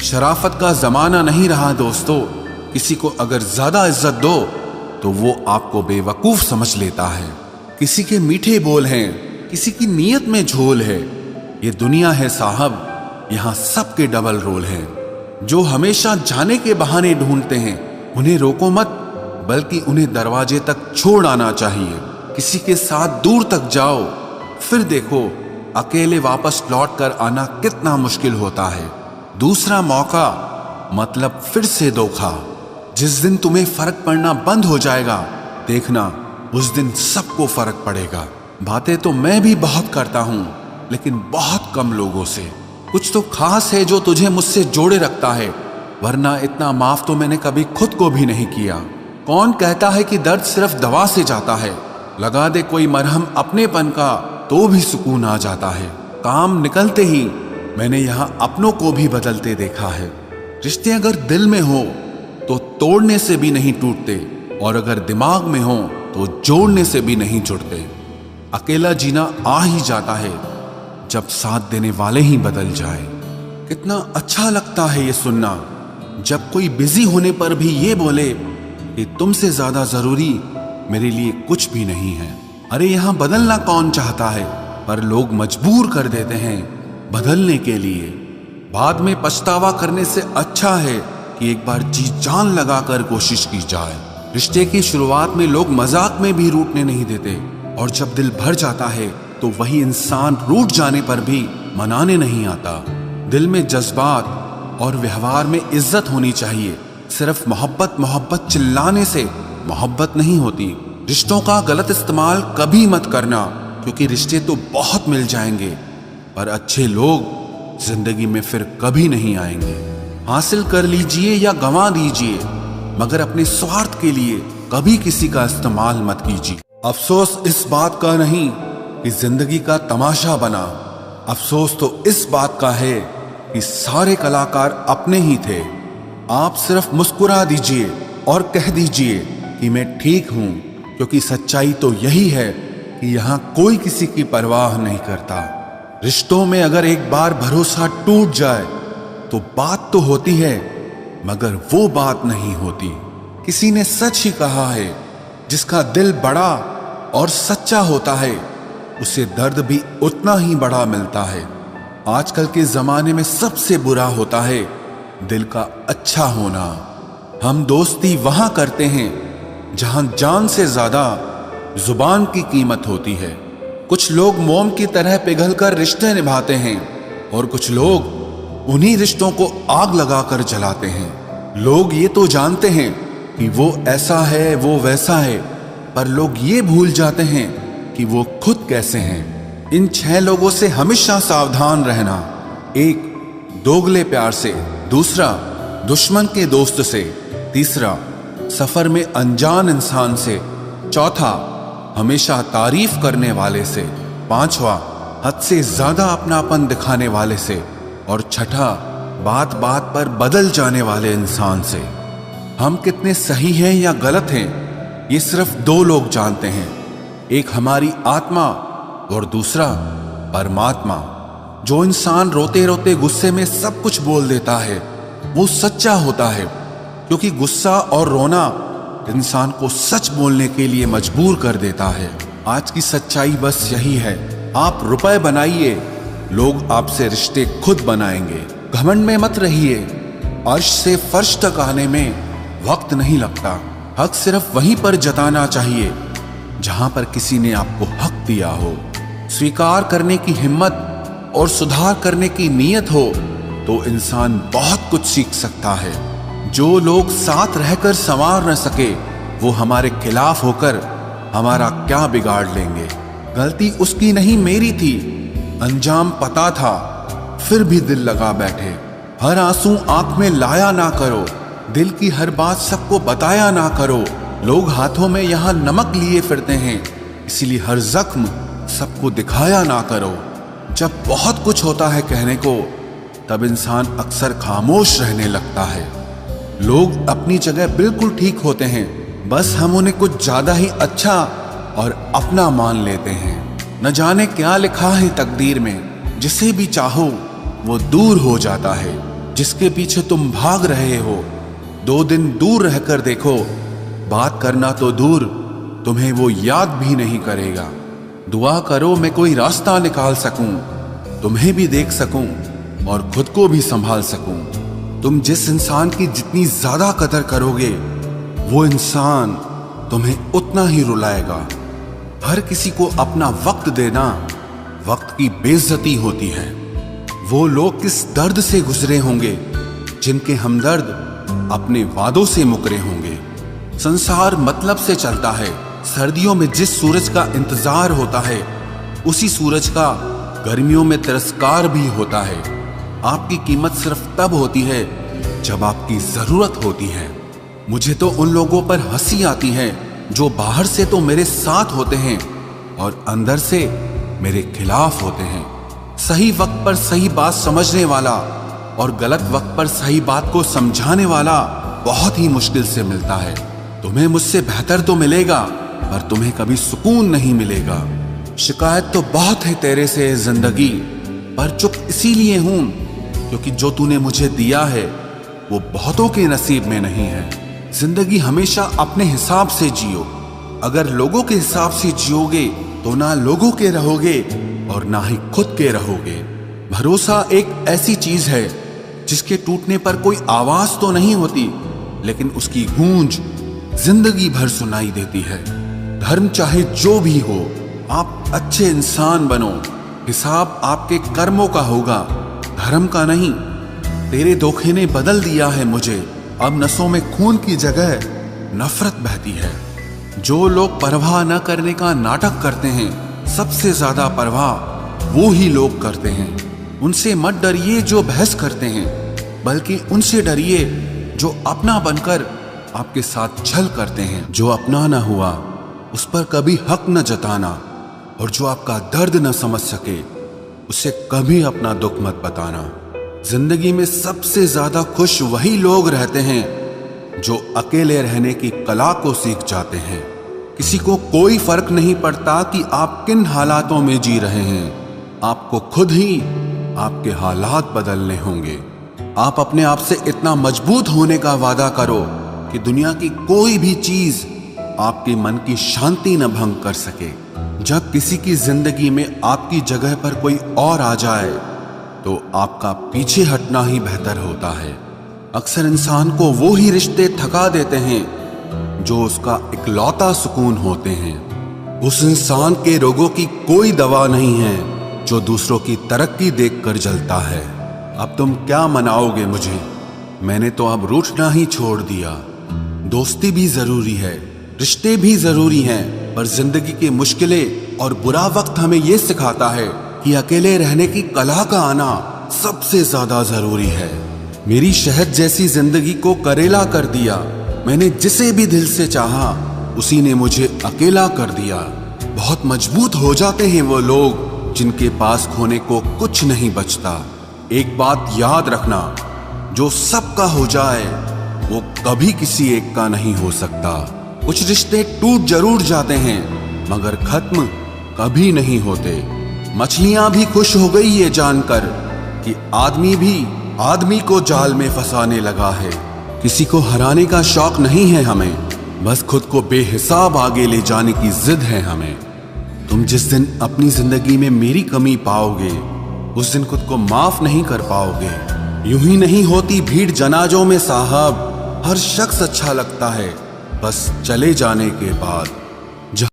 शराफत का जमाना नहीं रहा दोस्तों। किसी को अगर ज्यादा इज्जत दो तो वो आपको बेवकूफ समझ लेता है। किसी के मीठे बोल हैं, किसी की नीयत में झोल है। ये दुनिया है साहब, यहाँ सबके डबल रोल हैं। जो हमेशा जाने के बहाने ढूंढते हैं उन्हें रोको मत, बल्कि उन्हें दरवाजे तक छोड़ आना चाहिए। किसी के साथ दूर तक जाओ, फिर देखो अकेले वापस लौट कर आना कितना मुश्किल होता है। दूसरा मौका मतलब फिर से धोखा। जिस दिन तुम्हें फर्क पड़ना बंद हो जाएगा, देखना उस दिन सबको फर्क पड़ेगा। बातें तो मैं भी बहुत करता हूं, लेकिन बहुत कम लोगों से। कुछ तो खास है जो तुझे मुझसे जोड़े रखता है, वरना इतना माफ तो मैंने कभी खुद को भी नहीं किया। कौन कहता है कि दर्द सिर्फ दवा से जाता है? लगा दे कोई मरहम अपनेपन का तो भी सुकून आ जाता है। काम निकलते ही मैंने यहाँ अपनों को भी बदलते देखा है। रिश्ते अगर दिल में हो तो तोड़ने से भी नहीं टूटते, और अगर दिमाग में हो तो जोड़ने से भी नहीं जुड़ते। अकेला जीना आ ही जाता है जब साथ देने वाले ही बदल जाए। कितना अच्छा लगता है ये सुनना, जब कोई बिजी होने पर भी ये बोले कि तुमसे ज्यादा जरूरी मेरे लिए कुछ भी नहीं है। अरे यहाँ बदलना कौन चाहता है, पर लोग मजबूर कर देते हैं बदलने के लिए। बाद में पछतावा करने से अच्छा है कि एक बार जी जान लगाकर कोशिश की जाए। रिश्ते की शुरुआत में लोग मजाक में भी रूठने नहीं देते, और जब दिल भर जाता है तो वही इंसान रूठ जाने पर भी मनाने नहीं आता। दिल में जज्बात और व्यवहार में इज्जत होनी चाहिए। सिर्फ मोहब्बत मोहब्बत चिल्लाने से मोहब्बत नहीं होती। रिश्तों का गलत इस्तेमाल कभी मत करना, क्योंकि रिश्ते तो बहुत मिल जाएंगे, पर अच्छे लोग जिंदगी में फिर कभी नहीं आएंगे। हासिल कर लीजिए या गंवा दीजिए, मगर अपने स्वार्थ के लिए कभी किसी का इस्तेमाल मत कीजिए। अफसोस इस बात का नहीं कि जिंदगी का तमाशा बना, अफसोस तो इस बात का है कि सारे कलाकार अपने ही थे। आप सिर्फ मुस्कुरा दीजिए और कह दीजिए कि मैं ठीक हूं, क्योंकि सच्चाई तो यही है कि यहाँ कोई किसी की परवाह नहीं करता। रिश्तों में अगर एक बार भरोसा टूट जाए तो बात तो होती है, मगर वो बात नहीं होती। किसी ने सच ही कहा है, जिसका दिल बड़ा और सच्चा होता है उसे दर्द भी उतना ही बड़ा मिलता है। आजकल के जमाने में सबसे बुरा होता है दिल का अच्छा होना। हम दोस्ती वहां करते हैं जहां जान से ज्यादा जुबान की कीमत होती है। कुछ लोग मोम की तरह पिघलकर रिश्ते निभाते हैं, और कुछ लोग उन्हीं रिश्तों को आग लगाकर जलाते हैं। लोग ये तो जानते हैं कि वो ऐसा है वो वैसा है, पर लोग ये भूल जाते हैं कि वो खुद कैसे हैं। इन 6 लोगों से हमेशा सावधान रहना। 1 दोगले प्यार से, दूसरा दुश्मन के दोस्त से, तीसरा सफर में अनजान इंसान से, चौथा हमेशा तारीफ करने वाले से, पांचवा हद से ज्यादा अपनापन दिखाने वाले से, और छठा बात बात पर बदल जाने वाले इंसान से। हम कितने सही हैं या गलत हैं ये सिर्फ 2 लोग जानते हैं, एक हमारी आत्मा और दूसरा परमात्मा। जो इंसान रोते रोते गुस्से में सब कुछ बोल देता है वो सच्चा होता है, क्योंकि गुस्सा और रोना इंसान को सच बोलने के लिए मजबूर कर देता है। आज की सच्चाई बस यही है, आप रुपए बनाइए, लोग आपसे रिश्ते खुद बनाएंगे। घमंड में मत रहिए, अर्श से फर्श तक आने में वक्त नहीं लगता। हक सिर्फ वहीं पर जताना चाहिए जहां पर किसी ने आपको हक दिया हो। स्वीकार करने की हिम्मत और सुधार करने की नीयत हो तो इंसान बहुत कुछ सीख सकता है। जो लोग साथ रहकर संवार न सके वो हमारे खिलाफ होकर हमारा क्या बिगाड़ लेंगे। गलती उसकी नहीं मेरी थी, अंजाम पता था फिर भी दिल लगा बैठे। हर आंसू आंख में लाया ना करो, दिल की हर बात सबको बताया ना करो। लोग हाथों में यहाँ नमक लिए फिरते हैं, इसीलिए हर जख्म सबको दिखाया ना करो। जब बहुत कुछ होता है कहने को, तब इंसान अक्सर खामोश रहने लगता है। लोग अपनी जगह बिल्कुल ठीक होते हैं, बस हम उन्हें कुछ ज्यादा ही अच्छा और अपना मान लेते हैं। न जाने क्या लिखा है तकदीर में, जिसे भी चाहो वो दूर हो जाता है। जिसके पीछे तुम भाग रहे हो 2 दिन दूर रहकर देखो, बात करना तो दूर, तुम्हें वो याद भी नहीं करेगा। दुआ करो मैं कोई रास्ता निकाल सकूं, तुम्हें भी देख सकूं और खुद को भी संभाल सकूं। तुम जिस इंसान की जितनी ज्यादा कदर करोगे, वो इंसान तुम्हें उतना ही रुलाएगा। हर किसी को अपना वक्त देना वक्त की बेइज्जती होती है। वो लोग किस दर्द से गुजरे होंगे जिनके हमदर्द अपने वादों से मुकरे होंगे। संसार मतलब से चलता है। सर्दियों में जिस सूरज का इंतजार होता है, उसी सूरज का गर्मियों में तिरस्कार भी होता है। आपकी कीमत सिर्फ तब होती है जब आपकी जरूरत होती है। मुझे तो उन लोगों पर हंसी आती है जो बाहर से तो मेरे साथ होते हैं और अंदर से मेरे खिलाफ होते हैं। सही वक्त पर सही बात समझने वाला और गलत वक्त पर सही बात को समझाने वाला बहुत ही मुश्किल से मिलता है। तुम्हें मुझसे बेहतर तो मिलेगा, पर तुम्हें कभी सुकून नहीं मिलेगा। शिकायत तो बहुत है तेरे से जिंदगी, पर चुप इसीलिए हूं क्योंकि जो तूने मुझे दिया है वो बहुतों के नसीब में नहीं है। जिंदगी हमेशा अपने हिसाब से जियो। अगर लोगों के हिसाब से जियोगे तो ना लोगों के रहोगे और ना ही खुद के रहोगे। भरोसा एक ऐसी चीज है जिसके टूटने पर कोई आवाज तो नहीं होती, लेकिन उसकी गूंज जिंदगी भर सुनाई देती है। धर्म चाहे जो भी हो, आप अच्छे इंसान बनो। हिसाब आपके कर्मों का होगा, धर्म का नहीं। तेरे धोखे ने बदल दिया है मुझे। अब नसों में खून की जगह नफरत बहती है। जो लोग परवाह न करने का नाटक करते हैं, सबसे ज्यादा परवाह वो ही लोग करते हैं। उनसे मत डरिए जो बहस करते हैं, बल्कि उनसे डरिए जो अपना बनकर आपके साथ छल करते हैं। जो अपना न हुआ उस पर कभी हक न जताना, और जो आपका दर्द न समझ सके उसे कभी अपना दुख मत बताना। जिंदगी में सबसे ज्यादा खुश वही लोग रहते हैं जो अकेले रहने की कला को सीख जाते हैं। किसी को कोई फर्क नहीं पड़ता कि आप किन हालातों में जी रहे हैं। आपको खुद ही आपके हालात बदलने होंगे। आप अपने आप से इतना मजबूत होने का वादा करो कि दुनिया की कोई भी चीज आपके मन की शांति न भंग कर सके। जब किसी की जिंदगी में आपकी जगह पर कोई और आ जाए तो आपका पीछे हटना ही बेहतर होता है। अक्सर इंसान को वो ही रिश्ते थका देते हैं जो उसका इकलौता सुकून होते हैं। उस इंसान के रोगों की कोई दवा नहीं है जो दूसरों की तरक्की देखकर जलता है। अब तुम क्या मनाओगे मुझे? मैंने तो अब रूठना ही छोड़ दिया। दोस्ती भी जरूरी है, रिश्ते भी जरूरी हैं, पर जिंदगी की मुश्किलें और बुरा वक्त हमें ये सिखाता है कि अकेले रहने की कला का आना सबसे ज्यादा जरूरी है। मेरी शहद जैसी जिंदगी को करेला कर दिया। मैंने जिसे भी दिल से चाहा उसी ने मुझे अकेला कर दिया। बहुत मजबूत हो जाते हैं वो लोग जिनके पास खोने को कुछ नहीं बचता। एक बात याद रखना, जो सबका हो जाए वो कभी किसी एक का नहीं हो सकता। कुछ रिश्ते टूट जरूर जाते हैं मगर खत्म कभी नहीं होते। मछलियां भी खुश हो गई ये जानकर कि आदमी भी आदमी को जाल में फंसाने लगा है। किसी को हराने का शौक नहीं है हमें, बस खुद को बेहिसाब आगे ले जाने की जिद है हमें। तुम जिस दिन अपनी जिंदगी में मेरी कमी पाओगे उस दिन खुद को माफ नहीं कर पाओगे। यूं ही नहीं होती भीड़ जनाजों में साहब, हर शख्स अच्छा लगता है बस चले जाने के बाद।